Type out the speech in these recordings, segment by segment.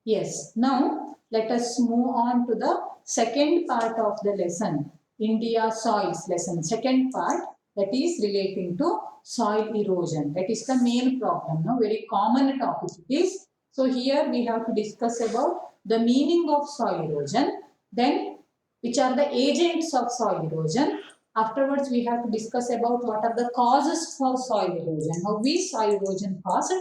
Yes. Now let us move on to the second part of the lesson, India soils lesson. Second part, that is relating to soil erosion. That is the main problem. No, very common topic it is. So here we have to discuss about the meaning of soil erosion, then which are the agents of soil erosion. Afterwards, we have to discuss about what are the causes for soil erosion, how is soil erosion caused,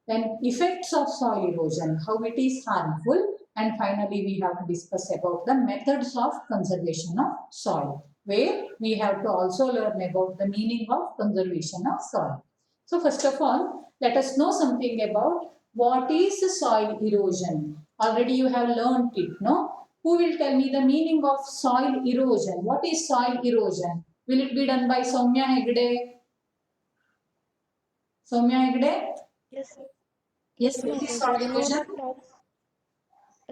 then effects of soil erosion, how it is harmful, and finally we have to discuss about the methods of conservation of soil, where we have to also learn about the meaning of conservation of soil. So first of all, let us know something about what is soil erosion. Already you have learned it, no? Who will tell me the meaning of soil erosion? What is soil erosion? Will it be done by Soumya Hegde? Soumya Hegde? Yes. Yes, what is soil erosion?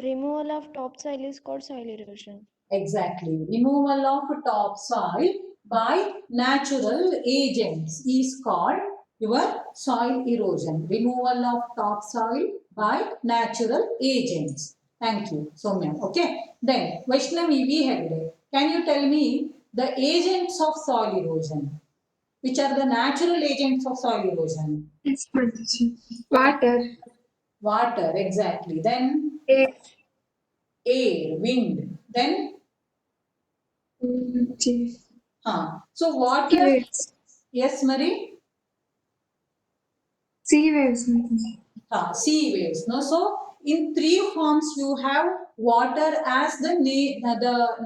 Removal of topsoil is called soil erosion. Exactly. Removal of topsoil by natural agents is called your soil erosion. Removal of topsoil by natural agents. Thank you, Soumya. Okay. Then, Vaishnavi V. Hegde, can you tell me the agents of soil erosion? Which are the natural agents of soil erosion? Yes, Mataji. Water. Water, exactly. Then Air. air, wind. Then so water. Sea waves. Yes, Marie. Sea waves, Mataji. Sea waves. No, so in three forms you have water as the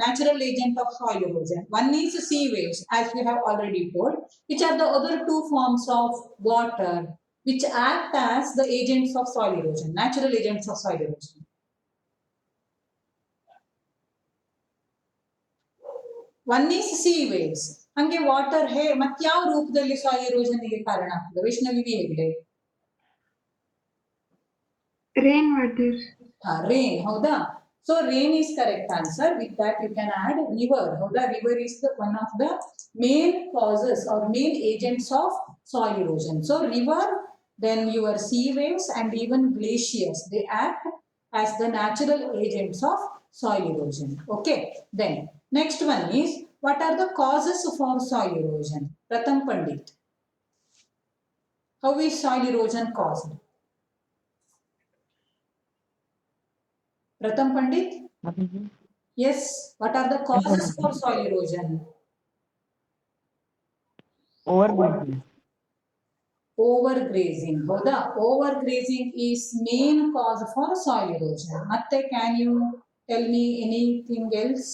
natural agent of soil erosion. One is sea waves, as we have already told. Which are the other two forms of water which act as the agents of soil erosion, natural agents of soil erosion? One is sea waves. ಹಂಗೆ water ಹೇ ಮತ್ಯಾವ ರೂಪದಲ್ಲಿ soil ಎರೋಷನ್ಗೆ ಕಾರಣ ಆಗ್ತದೆ? ವೈಷ್ಣವಿ ಹೇಗಿದೆ? Rain water. Rain, ಹೌದಾ? So rain is correct answer. With that you can add river. ಹೌದಾ? River is one of the main causes or main agents of soil erosion. So river, then your sea waves and even glaciers, they act as the natural agents of soil erosion. Okay. Then next one is, what are the causes for soil erosion? Pratham Pandit. How is soil erosion caused? Pratham Pandit? Yes. What are the causes for soil erosion? Overgrazing. Overgrazing. ಹೌದಾ? Overgrazing is main cause for soil erosion. ಮತ್ತೆ can you tell me anything else?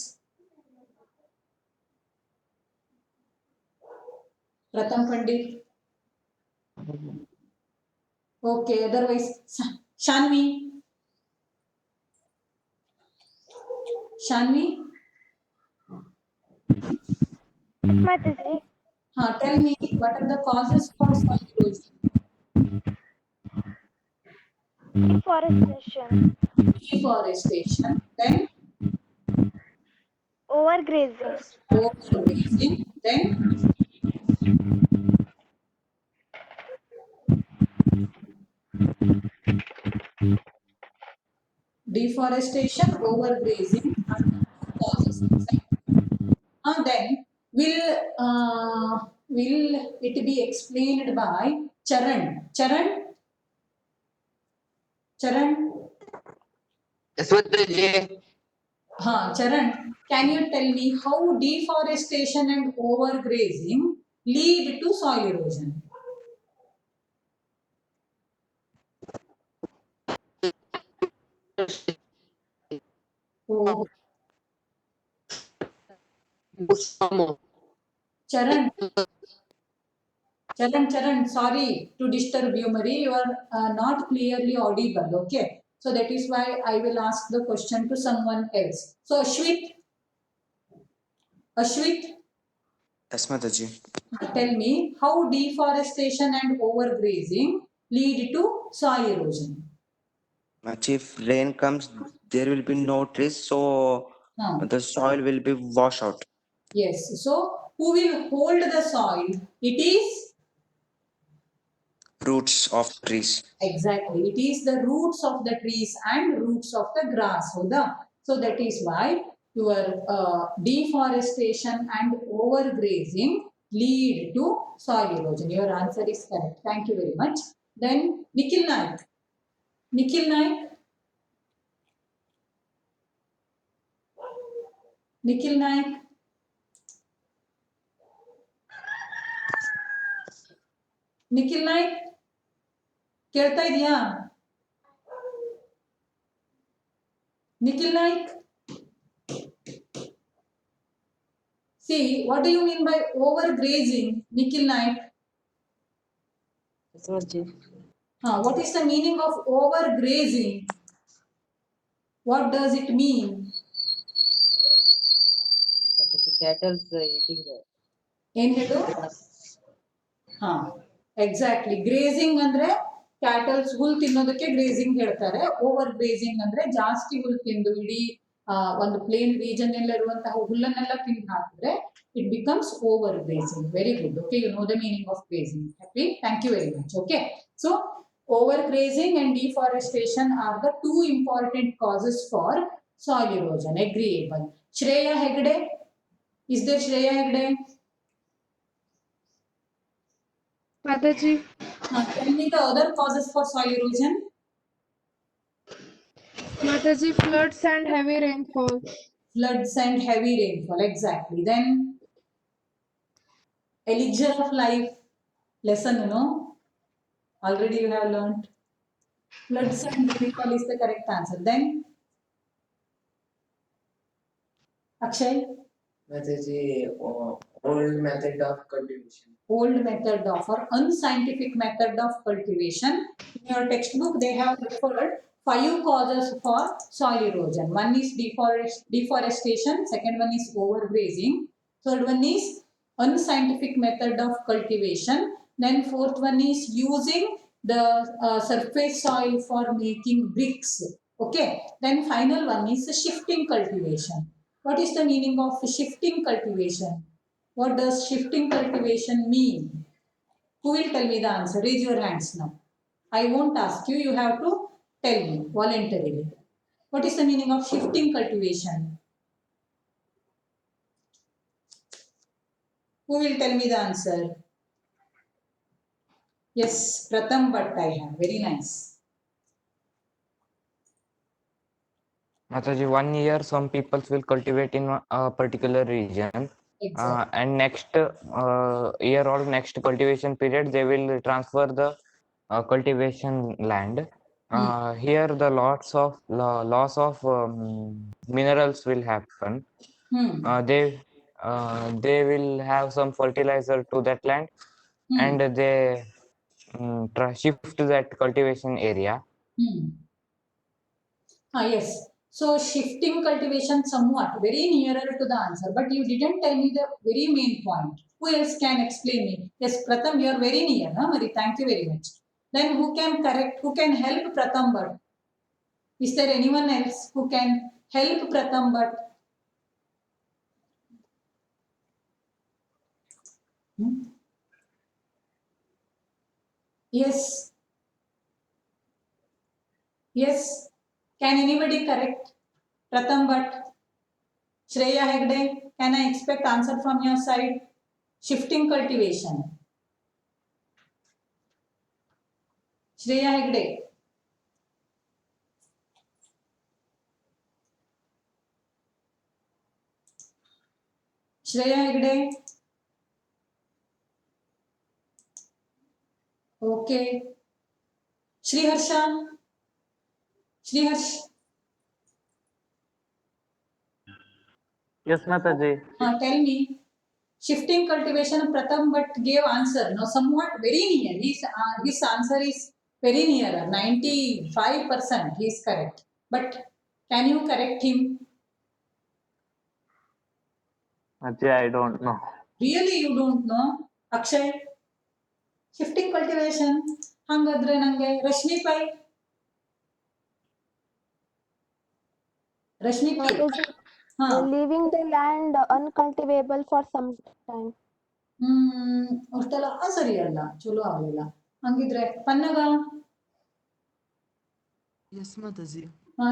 Pratham Pandit. Okay. Otherwise, Shanvi. Shanvi. Mataji. Tell me what are the causes for soil erosion? Deforestation. Deforestation. Then Overgrazing. overgrazing. Then deforestation, overgrazing are the causes. Then will it be explained by Charan? Charan? Yes, Mataji. Charan, can you tell me how deforestation and overgrazing lead to soil erosion? Oh, Charan, sorry to disturb you, Marie. You are not clearly audible. Okay. So that is why I will ask the question to someone else. So Ashwit, Yes, Mataji. tell me how deforestation and overgrazing lead to soil erosion. If rain comes, there will be no trees, so the soil will be washed out. Yes. So who will hold the soil? It is roots of trees. Exactly. It is the roots of the trees and roots of the grass. So that is why your deforestation and overgrazing lead to soil erosion. Your answer is correct. Thank you very much. Then Nikhil Naik. Nikhil Naik. Nikhil Naik. Nikhil Naik ಕೇಳ್ತಾ ಇದೆಯಾ Nikhil Naik see what do you mean by overgrazing Nikhil Naik what is the meaning of overgrazing what does it mean Cattle eating the ಏನ್ ಹೇಳು ಹಾ exactly grazing ಅಂದ್ರೆ cattles ಹುಲ್ ತಿನ್ನೋದಕ್ಕೆ grazing ಹೇಳ್ತಾರೆ over grazing ಅಂದ್ರೆ ಜಾಸ್ತಿ ಹುಲ್ ತಿಂದು ಇಡೀ ಒಂದು ಪ್ಲೇನ್ ರೀಜನ್ ಎಲ್ಲ ಇರುವಂತಹ ಹುಲ್ಲನ್ನೆಲ್ಲ ತಿಂದು ಹಾಕಿದ್ರೆ it becomes over grazing very good okay you know the meaning of grazing happy thank you very much okay so over grazing and deforestation are the two important causes for soil erosion agreeable Shreya Hegde is there Shreya Hegde Mataji, tell me the other causes for soil erosion. Mataji, floods and heavy rainfall. Floods and heavy rainfall, exactly. Then, elixir of life lesson, you know, already you have learned. Floods and rainfall is the correct answer. Then, Akshay, Mataji, old method of cultivation. old method of or unscientific method of cultivation. In your textbook, they have referred 5 causes for soil erosion. One is deforestation, second one is overgrazing, third one is unscientific method of cultivation, then fourth one is using the surface soil for making bricks. Okay, then final one is shifting cultivation. What is the meaning of shifting cultivation? What does shifting cultivation mean? Who will tell me the answer? Raise your hands now. I won't ask you, you have to tell me voluntarily. What is the meaning of shifting cultivation? Who will tell me the answer? Yes, Pratham Bhatt I have. Very nice. Mataji, 1 year some people will cultivate in a particular region, Exactly. and next year or next cultivation period they will transfer the cultivation land. Here the loss of minerals will happen. They will have some fertilizer to that land, and they shift to that cultivation area. Yes. So shifting cultivation somewhat very nearer to the answer, but you didn't tell me the very main point. Who else can explain me? Yes, Pratham, you are very near, huh, Mari? Thank you very much. Then who can correct? Who can help Pratham Bhatt? Is there anyone else who can help Pratham Bhatt? Yes. Yes. Can anybody correct Pratham Bhatt? Shreya Hegde, can I expect answer from your side? Shifting cultivation. Shreya Hegde. Shreya Hegde. Okay. Shri Harsha. Shri Harsh. Yes, Mataji. Tell me. Shifting cultivation, Pratham Bhatt gave answer. No, somewhat very near. His answer is very near. 95% he is correct. But can you correct him? Mataji, I don't know. Really, you don't know? Akshay? Shifting cultivation. Hangadre nange. Rashmi Pai? Rashmi Pai? Mataji, leaving the land uncultivable for some time. ಅಷ್ಟೆಲ್ಲ ಸರಿ ಅಲ್ಲ ಚಲೋ ಆಗಲಿಲ್ಲ ಹಂಗಿದ್ರೆ ಪನ್ನಗ Yes, Mataji.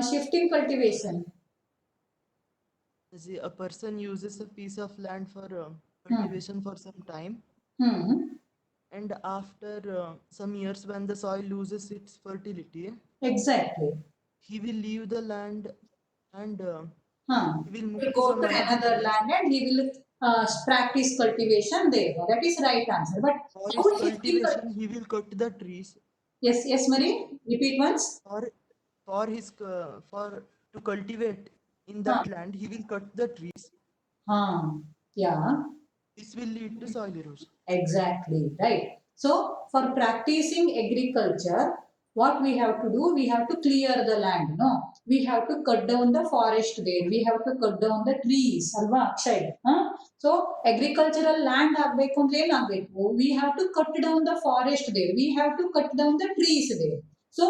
Shifting cultivation. Mataji, a person uses a piece of land for cultivation for some time, and after some years, when the soil loses its fertility, Exactly. he will leave the land and he will move He will to go some to another land and he will practice cultivation there. That is right answer. But for how his shifting cultivation, he will cut the trees. Yes, yes, Marie. Repeat once. For his for to cultivate in that land, he will cut the trees. Yeah. This will lead to soil erosion. Exactly, right. So, for practicing agriculture, what we have to do, we have to clear the land, no? We have to cut down the forest there. We have to cut down the trees, alva, Akshay? So, agricultural land agbeku andre ಏನು ಆಗಬೇಕು? We have to cut down the forest there. We have to cut down the trees there. So,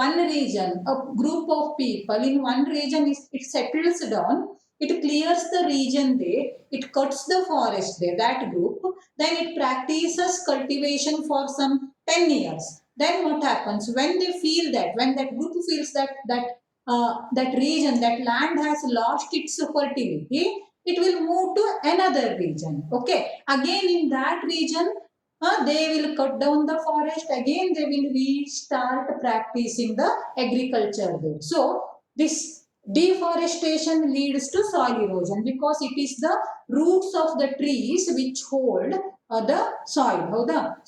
one region, a group of people in one region, it settles down. It clears the region there, it cuts the forest there, that group, then it practices cultivation for some 10 years. Then what happens? When they feel that, when that group feels that region, that land has lost its fertility, it will move to another region. Okay. Again in that region, they will cut down the forest. Again they will restart practicing the agriculture there. So this deforestation leads to soil erosion because it is the roots of the trees which hold the soil.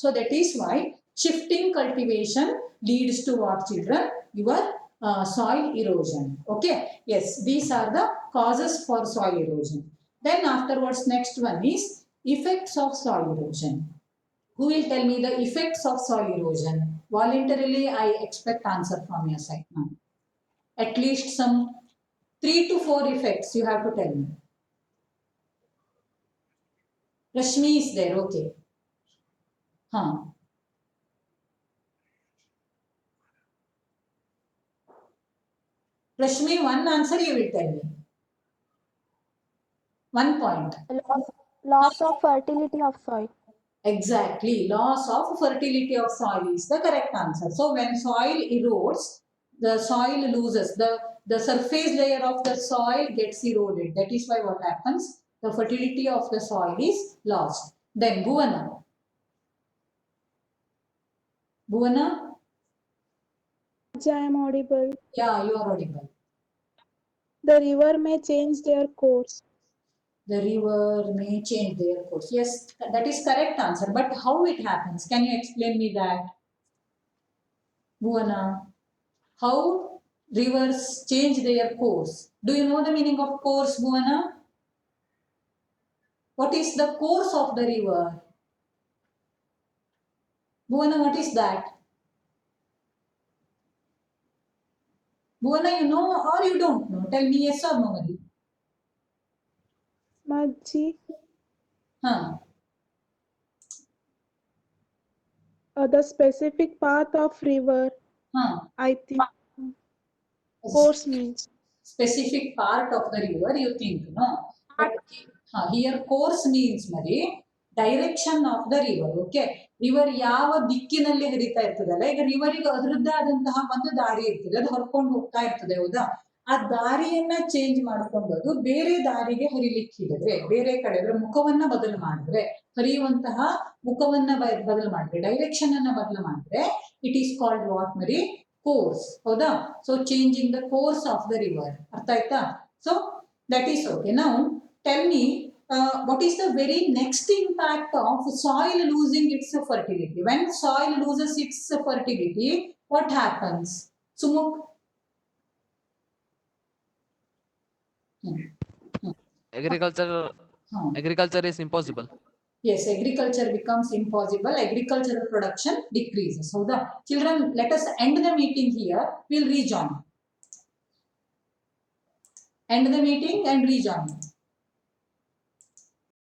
So that is why shifting cultivation leads to what, children? Your soil erosion. Okay. Yes, these are the causes for soil erosion. Then afterwards, next one is effects of soil erosion. Who will tell me the effects of soil erosion? Voluntarily, I expect answer from your side now. At least some 3 to 4 effects you have to tell me. Rashmi is there, okay. Rashmi, one answer you will tell me. 1 point. Loss of fertility of soil. Exactly. Loss of fertility of soil is the correct answer. So when soil erodes, the soil loses, the surface layer of the soil gets eroded. That is why what happens? The fertility of the soil is lost. Then Bhuvana. Bhuvana? I am audible. Yeah, you are audible. The river may change their course. The river may change their course. Yes, that is correct answer. But how it happens? Can you explain me that? Bhuvana, how rivers change their course? Do you know the meaning of course, Bhuvana? What is the course of the river? Bhuvana, what is that? Bhuvana, you know or you don't know? Tell me yes or no, Mari. Maji, the specific path of river, I think. Course means specific part of the river, you think, no? But here course means, Mari, direction of the river. Okay. River ಯಾವ ದಿಕ್ಕಿನಲ್ಲಿ ಹರಿತಾ ಇರ್ತದಲ್ಲ, ಈಗ ರಿವರಿಗೆ ಅದರದ್ದೇ ಆದಂತಹ ಒಂದು ದಾರಿ ಇರ್ತದೆ, ಅದು ಹೊರ್ಕೊಂಡು ಹೋಗ್ತಾ ಇರ್ತದೆ, ಹೌದಾ? ಆ ದಾರಿಯನ್ನ ಚೇಂಜ್ ಮಾಡ್ಕೊಂಡದು ಬೇರೆ ದಾರಿಗೆ ಹರಿಲಿಕ್ಕಿದ್ರೆ, ಬೇರೆ ಕಡೆ ಮುಖವನ್ನ ಬದಲು ಮಾಡಿದ್ರೆ, ಹರಿಯುವಂತಹ ಮುಖವನ್ನ ಬದಲು ಮಾಡಿದ್ರೆ, ಡೈರೆಕ್ಷನ್ ಅನ್ನ ಬದಲು ಮಾಡಿದ್ರೆ, ಇಟ್ ಈಸ್ ಕಾಲ್ಡ್ ವಾಟ್, ಮರಿ? Course. ಹೌದಾ? So changing the course of the river. ಅರ್ಥ ಆಯ್ತಾ? So that is okay. Now tell me what is the very next impact of soil losing its fertility? When soil loses its fertility, what happens? Sumuk? Agriculture is impossible. Yes, agriculture becomes impossible. Agricultural production decreases. So the children, let us end the meeting here. We'll rejoin. End the meeting and rejoin.